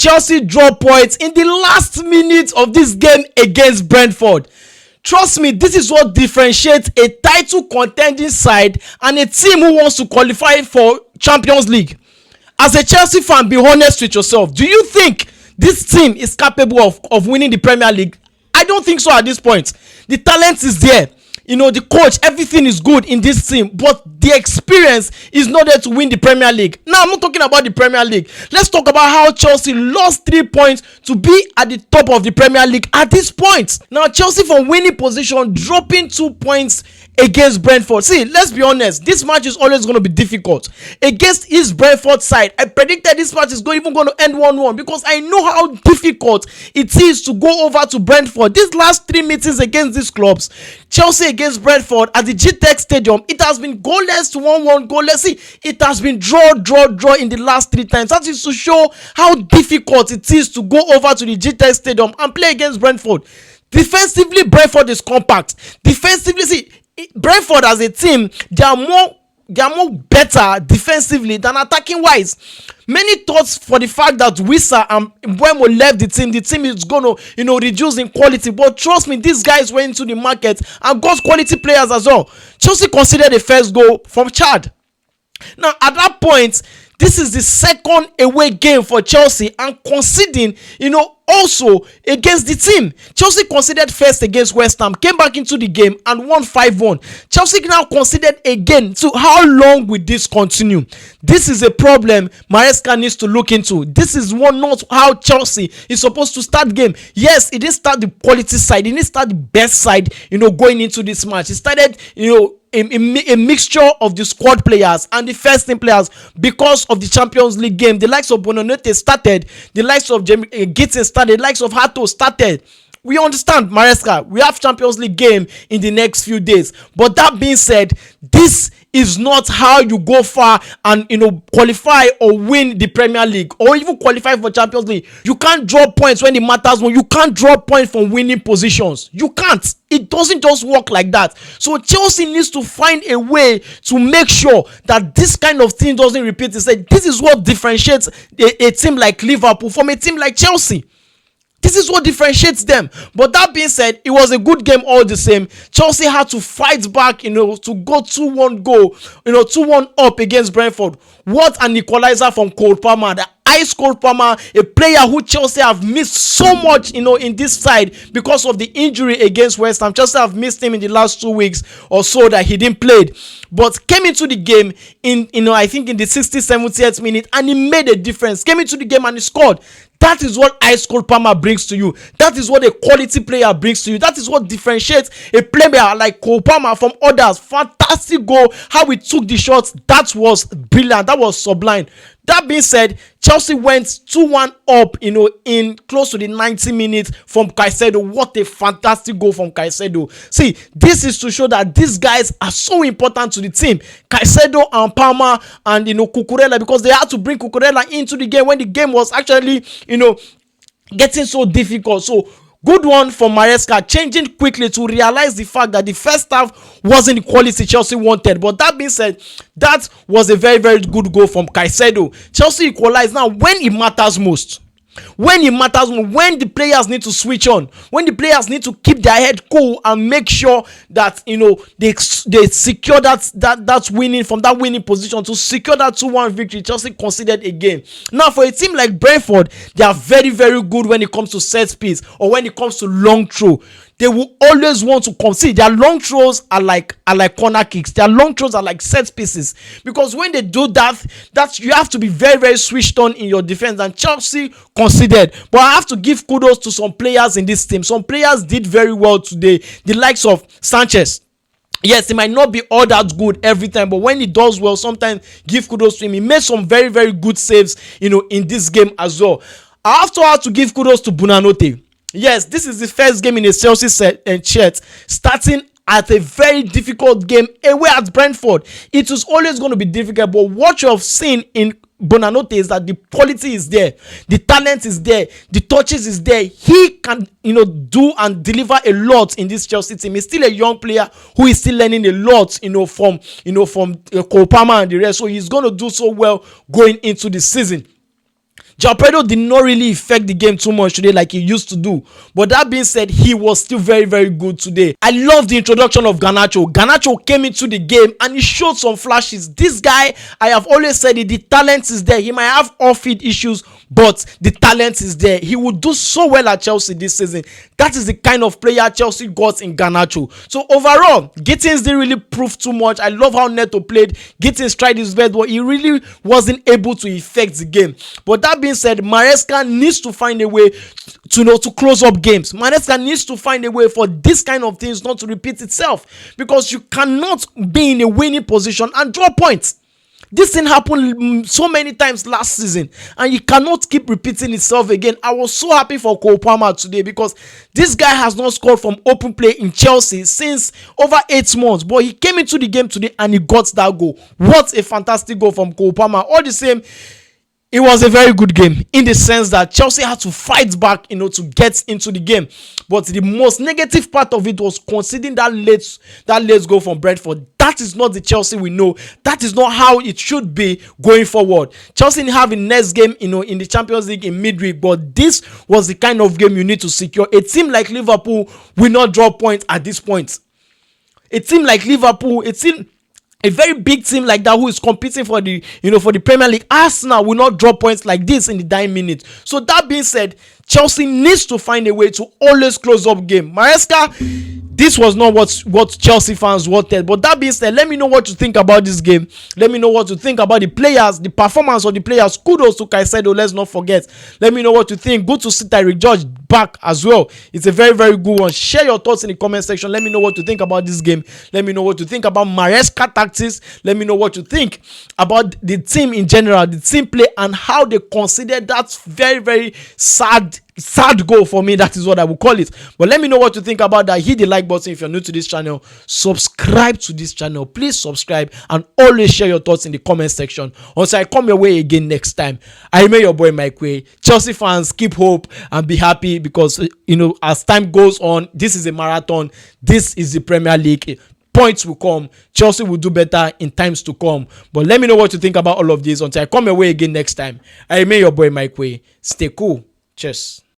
Chelsea draw points in the last minute of this game against Brentford. Trust me, this is what differentiates a title contending side and a team who wants to qualify for Champions League. As a Chelsea fan, be honest with yourself. Do you think this team is capable of winning the Premier League? I don't think so at this point. The talent is there. The coach, everything is good in this team, but the experience is not there to win the Premier League. Now, I'm not talking about the Premier League. Let's talk about how Chelsea lost 3 points to be at the top of the Premier League at this point. Now, Chelsea from winning position, dropping 2 points against Brentford. See, let's be honest, this match is always going to be difficult. Against East Brentford side, I predicted this match is even going to end 1-1 because I know how difficult it is to go over to Brentford. These last 3 meetings against these clubs, Chelsea against Brentford at the GTEC Stadium, it has been goalless to 1-1 goalless. See, it has been draw in the last 3 times. That is to show how difficult it is to go over to the GTEC Stadium and play against Brentford. Defensively, Brentford is compact. Defensively, see, Brentford as a team, they are more better defensively than attacking wise. Many thoughts for the fact that Wissa and Mbeumo left the team is gonna reduce in quality, but trust me, these guys went into the market and got quality players as well. Chelsea considered the first goal from Chad. Now at that point, this is the second away game for Chelsea and conceding, also against the team. Chelsea conceded first against West Ham, came back into the game and won 5-1. Chelsea now conceded again. So how long will this continue? This is a problem Maresca needs to look into. This is not how Chelsea is supposed to start game. Yes, it didn't start the quality side. It didn't start the best side, going into this match. It started, a mixture of the squad players and the first team players because of the Champions League game. The likes of Bonanote started, the likes of Gittins started, the likes of Hato started. We understand, Maresca, we have Champions League game in the next few days. But that being said, this is not how you go far and qualify or win the Premier League or even qualify for Champions League. You can't draw points when it matters. When you can't draw points from winning positions, you can't. It doesn't just work like that. So Chelsea needs to find a way to make sure that this kind of thing doesn't repeat itself. This is what differentiates a team like Liverpool from a team like Chelsea. This is what differentiates them. But that being said, it was a good game all the same. Chelsea had to fight back, to go 2-1 goal, 2-1 up against Brentford. What an equalizer from Cole Palmer. The ice Cole Palmer, a player who Chelsea have missed so much, in this side because of the injury against West Ham. Chelsea have missed him in the last 2 weeks or so that he didn't play. But came into the game I think in the 60th, 70th minute, and he made a difference. Came into the game and he scored. That is what ice cold Palmer brings to you. That is what a quality player brings to you. That is what differentiates a player like Cole Palmer from others. Fantastic goal. How he took the shots. That was brilliant. That was sublime. That being said, Chelsea went 2-1 up, in close to the 90 minutes from Caicedo. What a fantastic goal from Caicedo. See, this is to show that these guys are so important to the team. Caicedo and Palmer and, Cucurella, because they had to bring Cucurella into the game when the game was actually, getting so difficult. So, good one for Maresca, changing quickly to realize the fact that the first half wasn't the quality Chelsea wanted. But that being said, that was a very, very good goal from Caicedo. Chelsea equalized now when it matters most. When it matters, when the players need to switch on, when the players need to keep their head cool and make sure that they secure that winning from that winning position to secure that 2-1 victory. Chelsea conceded again. Now for a team like Brentford, they are very, very good when it comes to set piece or when it comes to long throw. They will always want to concede. Their long throws are like corner kicks. Their long throws are like set pieces. Because when they do that you have to be very, very switched on in your defense. And Chelsea conceded. But I have to give kudos to some players in this team. Some players did very well today. The likes of Sanchez. Yes, he might not be all that good every time, but when he does well, sometimes give kudos to him. He made some very, very good saves, in this game as well. I also have to give kudos to Bonanote. Yes, this is the first game in a Chelsea shirt, starting at a very difficult game away at Brentford. It is always going to be difficult, but what you have seen in Bonanote is that the quality is there, the talent is there, the touches is there. He can, do and deliver a lot in this Chelsea team. He's still a young player who is still learning a lot, from Cole Palmer and the rest. So he's going to do so well going into the season. Joao Pedro did not really affect the game too much today like he used to do. But that being said, he was still very, very good today. I love the introduction of Garnacho. Garnacho came into the game and he showed some flashes. This guy, I have always said it, the talent is there. He might have off-field issues, but the talent is there. He would do so well at Chelsea this season. That is the kind of player Chelsea got in Garnacho. So overall, Gittins didn't really prove too much. I love how Neto played. Gittins tried his best, but he really wasn't able to affect the game. But that being said, Maresca needs to find a way to close up games. Maresca needs to find a way for this kind of things not to repeat itself, because you cannot be in a winning position and draw points. This thing happened so many times last season and you cannot keep repeating itself again. I was so happy for Cole Palmer today because this guy has not scored from open play in Chelsea since over 8 months, but he came into the game today and he got that goal. What a fantastic goal from Cole Palmer. All the same, it was a very good game in the sense that Chelsea had to fight back, to get into the game. But the most negative part of it was conceding that late goal from Brentford. That is not the Chelsea we know. That is not how it should be going forward. Chelsea have a next game, in the Champions League in midweek. But this was the kind of game you need to secure. A team like Liverpool will not draw points at this point. A team like Liverpool, a very big team like that who is competing for the Premier League, Arsenal will not drop points like this in the dying minute. So that being said, Chelsea needs to find a way to always close up game. Maresca, this was not what Chelsea fans wanted. But that being said, let me know what you think about this game. Let me know what you think about the players, the performance of the players. Kudos to Caicedo, let's not forget. Let me know what you think. Good to see Tyreek George back as well. It's a very, very good one. Share your thoughts in the comment section. Let me know what you think about this game. Let me know what you think about Maresca tactics. Let me know what you think about the team in general, the team play, and how they considered that very, very sad goal for me. That is what I would call it. But let me know what you think about that. Hit the like button if you're new to this channel. Subscribe to this channel. Please subscribe and always share your thoughts in the comment section. Until I come your way again next time, I remain your boy Mike Way. Chelsea fans, keep hope and be happy because as time goes on, this is a marathon. This is the Premier League. Points will come. Chelsea will do better in times to come. But let me know what you think about all of this. Until I come your way again next time, I remain your boy Mike Way. Stay cool. Cheers.